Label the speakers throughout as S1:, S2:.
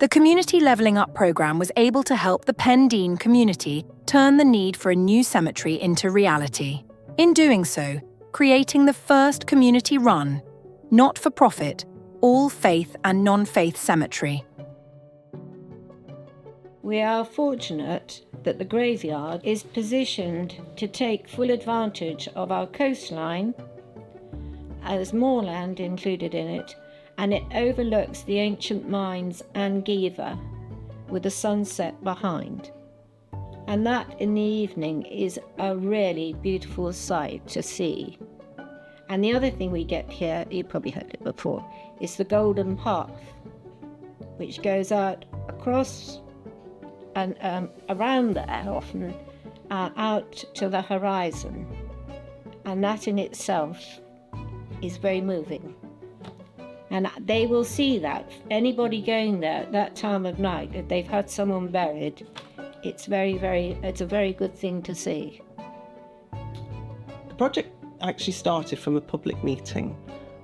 S1: The Community Levelling Up programme was able to help the Pendeen community turn the need for a new cemetery into reality. In doing so, creating the first community-run, not-for-profit, all-faith and non-faith cemetery.
S2: We are fortunate that the graveyard is positioned to take full advantage of our coastline. There's moorland included in it, and it overlooks the ancient mines and Giva with the sunset behind. And that in the evening is a really beautiful sight to see. And the other thing we get here, you probably heard it before, is the Golden Path, which goes out across and around there often, out to the horizon. And that in itself is very moving. And they will see that. Anybody going there at that time of night, if they've had someone buried, it's a very good thing to see.
S3: The project actually started from a public meeting,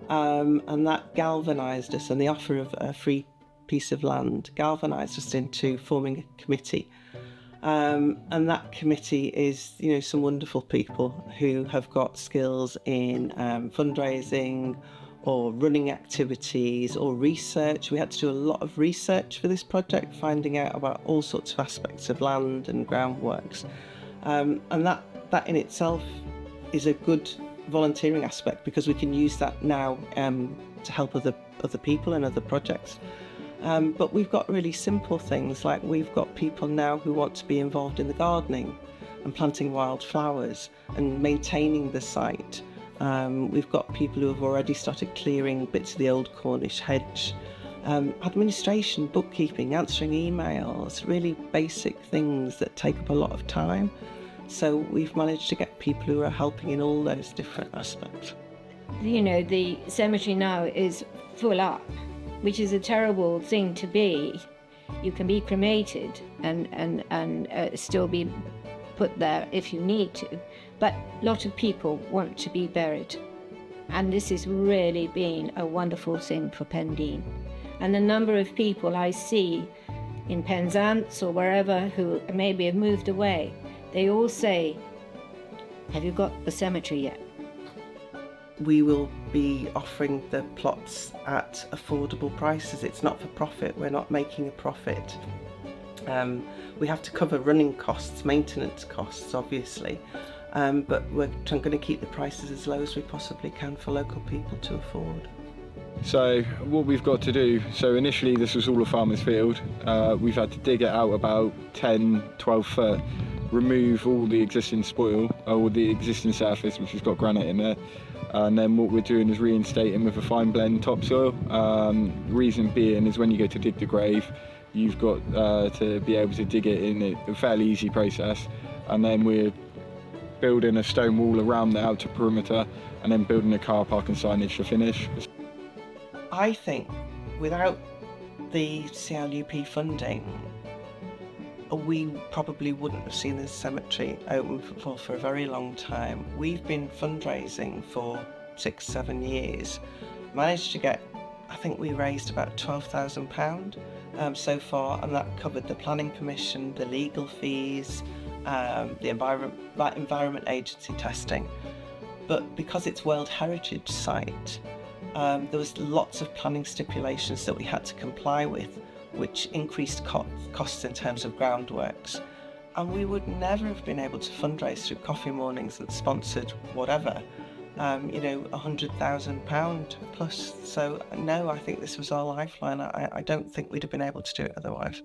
S3: and that galvanised us, and the offer of a free piece of land galvanised us into forming a committee. And that committee is, some wonderful people who have got skills in fundraising or running activities or research. We had to do a lot of research for this project, finding out about all sorts of aspects of land and groundworks. And that in itself is a good volunteering aspect, because we can use that now to help other people and other projects. But we've got really simple things, like we've got people now who want to be involved in the gardening and planting wildflowers and maintaining the site. We've got people who have already started clearing bits of the old Cornish hedge. Administration, bookkeeping, answering emails, really basic things that take up a lot of time. So we've managed to get people who are helping in all those different aspects.
S2: The cemetery now is full up, which is a terrible thing to be. You can be cremated and still be put there if you need to, but a lot of people want to be buried. And this has really been a wonderful thing for Pendeen. And the number of people I see in Penzance or wherever who maybe have moved away, they all say, "Have you got the cemetery yet?"
S3: We will be offering the plots at affordable prices. It's not for profit, we're not making a profit. We have to cover running costs, maintenance costs obviously, but we're going to keep the prices as low as we possibly can for local people to afford.
S4: So what we've got to do, so initially this was all a farmer's field. We've had to dig it out about 10, 12 foot, remove all the existing spoil, or the existing surface which has got granite in there. And then what we're doing is reinstating with a fine blend topsoil. Reason being is when you go to dig the grave, you've got to be able to dig it in a fairly easy process. And then we're building a stone wall around the outer perimeter, and then building a car park and signage to finish.
S3: I think without the CLUP funding, we probably wouldn't have seen this cemetery open for a very long time. We've been fundraising for 6-7 years. Managed to get, I think we raised about £12,000 so far, and that covered the planning permission, the legal fees, the environment agency testing. But because it's World Heritage Site, there was lots of planning stipulations that we had to comply with, which increased costs in terms of groundworks. And we would never have been able to fundraise through coffee mornings and sponsored whatever, £100,000 plus. So no, I think this was our lifeline. I don't think we'd have been able to do it otherwise.